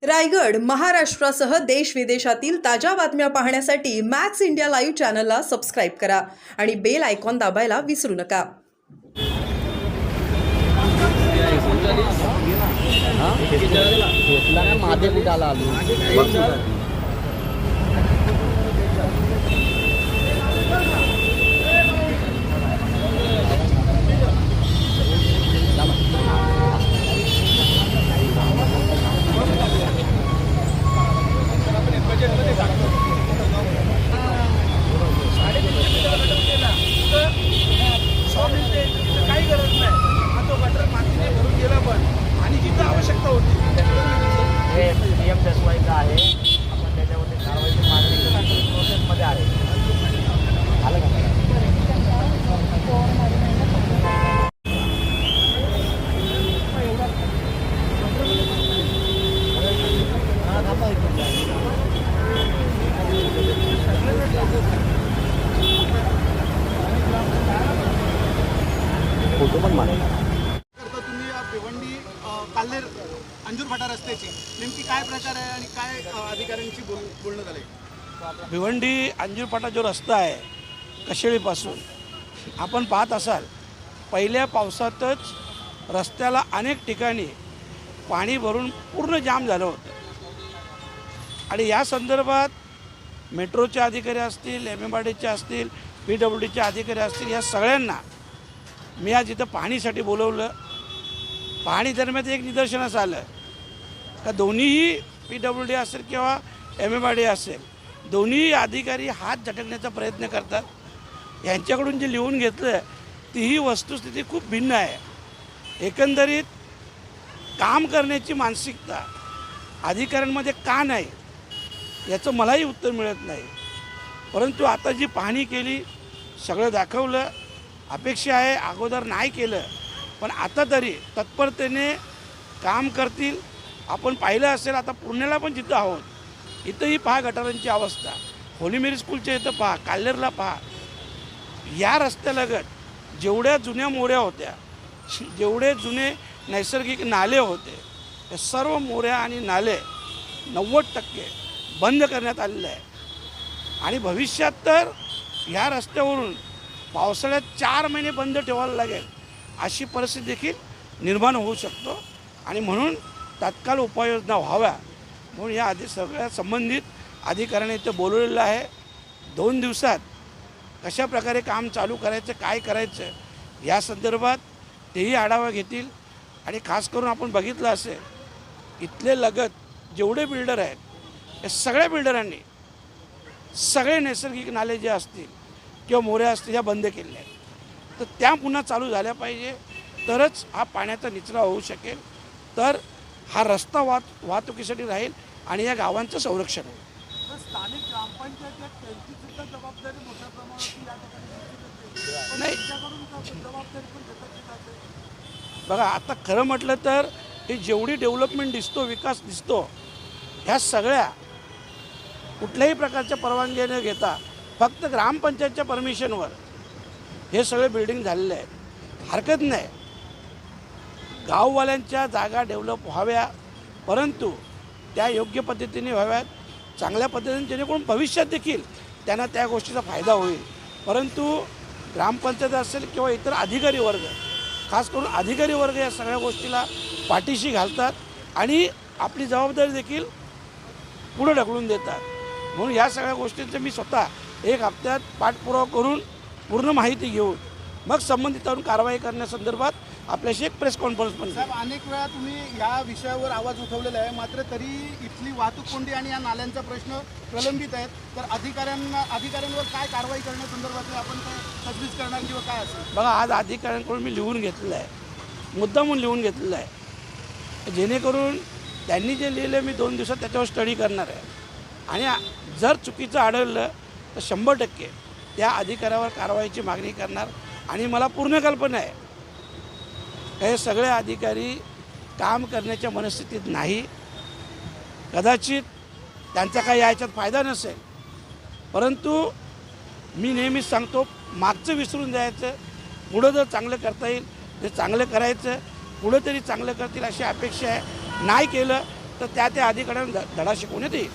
रायगड महाराष्ट्रासह देश विदेशातील ताज्या बातम्या पाहण्यासाठी मॅक्स इंडिया लाईव्ह चॅनलला सबस्क्राईब करा आणि बेल आयकॉन दाबायला विसरू नका. काही गरज नाही. हा तो गटर मातीने भरून गेला पण आणि जिथं आवश्यकता होती हे PM-10 आहे. आपण त्याच्यावरती कारवाईची मागणी प्रोसेसमध्ये आहे. आलं का? फोटो पण मागला. करता तुम्ही भिवंडी काल्हेर अंजूर फाटा रस्त्याची नेमकी काय प्रकार आहे आणि काय अधिकाऱ्यांची बोलणं झालंय? भिवंडी अंजूर फाटा जो रस्ता आहे कशेळीपासून आपण पाहत असाल, पहिल्या पावसातच रस्त्याला अनेक ठिकाणी पाणी भरून पूर्ण जाम झालं होतं. आणि या संदर्भात मेट्रोचे अधिकारी असतील, MMRDचे असतील, PWDचे अधिकारी असतील, या सगळ्यांना मी आज इथं पाहणीसाठी बोलवलं. पाहणी दरम्यान एक निदर्शनास आलं का दोन्हीही PWD असेल किंवा MMRD असेल, दोन्ही अधिकारी हात झटकण्याचा प्रयत्न करतात. यांच्याकडून जे लिहून घेतलं तीही वस्तुस्थिती खूप भिन्न आहे. एकंदरीत काम करण्याची मानसिकता अधिकाऱ्यांमध्ये का नाही याचं मलाही उत्तर मिळत नाही. परंतु आता जी पाहणी केली, सगळं दाखवलं. अपेक्षा आहे अगोदर नाही केलं, पण आता तरी तत्परतेने काम करतील. आपण पाहिलं असेल, आता पुण्याला पण जिथं आहोत इथंही पहा गटारांची अवस्था. होली मेरी स्कूलच्या इथं पहा, काल्हेरला पहा. या रस्त्यालगत जेवढ्या जुन्या मोऱ्या होत्या, जेवढे जुने नैसर्गिक नाले होते, ते सर्व मोऱ्या आणि नाले 90% बंद करण्यात आलेले आहे. आणि भविष्यात तर ह्या रस्त्यावरून पावसाळ्यात 4 महिने बंद ठेवायला लागेल अशी परिस्थिती देखील निर्माण होऊ शकतो. आणि म्हणून तात्काळ उपाययोजना व्हाव्या म्हणून या सगळ्या संबंधित अधिकाऱ्यांनी इथं बोलवलेलं आहे. 2 दिवसात कशा प्रकारे काम चालू करायचं, काय करायचं या संदर्भात तेही आढावा घेतील. आणि खास करून आपण बघितलं असेल, इथले लगत जेवढे बिल्डर आहेत या सगळ्या बिल्डरांनी सगळे नैसर्गिक नाले जे असतील किंवा मोऱ्या असतील या बंद केलेल्या आहेत. तर त्या पुन्हा चालू झाल्या पाहिजे, तरच हा पाण्याचा निचरा होऊ शकेल, तर हा रस्ता वाहतुकीसाठी राहील आणि या गावांचं संरक्षण होईल. स्थानिक ग्रामपंचायत त्यांची सुद्धा जबाबदारी मोठ्या प्रमाणात नाही जबाबदारी पण बघा, आता खरं म्हटलं तर हे जेवढी डेव्हलपमेंट दिसतो, विकास दिसतो, ह्या सगळ्या कुठल्याही प्रकारच्या परवानगी न घेता फक्त ग्रामपंचायतच्या परमिशनवर हे सगळे बिल्डिंग झालेले आहेत. हरकत नाही, गाववाल्यांच्या जागा डेव्हलप व्हाव्या, परंतु त्या योग्य पद्धतीने व्हाव्यात, चांगल्या पद्धतीने, जेणेकरून भविष्यात देखील त्यांना त्या गोष्टीचा फायदा होईल. परंतु ग्रामपंचायत असेल किंवा इतर अधिकारी वर्ग, खास करून अधिकारी वर्ग या सगळ्या गोष्टीला पाठीशी घालतात आणि आपली जबाबदारी देखील पुढे ढकलून देतात. म्हणून या सगळ्या गोष्टींचं मी स्वतः 1 हप्त्यात पाठपुरावा करून पूर्ण माहिती घेऊन मग संबंधितांवर कारवाई करण्यासंदर्भात आपल्याशी एक प्रेस कॉन्फरन्स पण. साहेब, अनेक वेळा तुम्ही या विषयावर आवाज उठवलेला आहे, मात्र तरी इथली वाहतूक कोंडी आणि या नाल्यांचा प्रश्न प्रलंबित आहेत. तर अधिकाऱ्यांवर काय कारवाई करण्यासंदर्भात आपण काय तजवीज करणार किंवा काय असेल? बघा, आज अधिकाऱ्यांकडून मी लिहून घेतलेलं आहे, मुद्दामून लिहून घेतलेलं आहे, जेणेकरून त्यांनी जे लिहिलं मी 2 दिवसात त्याच्यावर स्टडी करणार आहे. आणि जर चुकीचं आढळलं तर 100% त्या अधिकाऱ्यावर कारवाईची मागणी करणार. आणि मला पूर्ण कल्पना आहे हे सगळे अधिकारी काम करण्याच्या मनस्थितीत नाही. कदाचित त्यांचा काही याच्यात फायदा नसेल, परंतु मी नेहमीच सांगतो, मागचं विसरून जायचं, पुढं जर चांगलं करता येईल ते चांगलं करायचं, पुढं तरी चांगलं करतील अशी अपेक्षा आहे. नाही केलं तर त्या अधिकाऱ्यांना धडा शिकवण्यात येईल.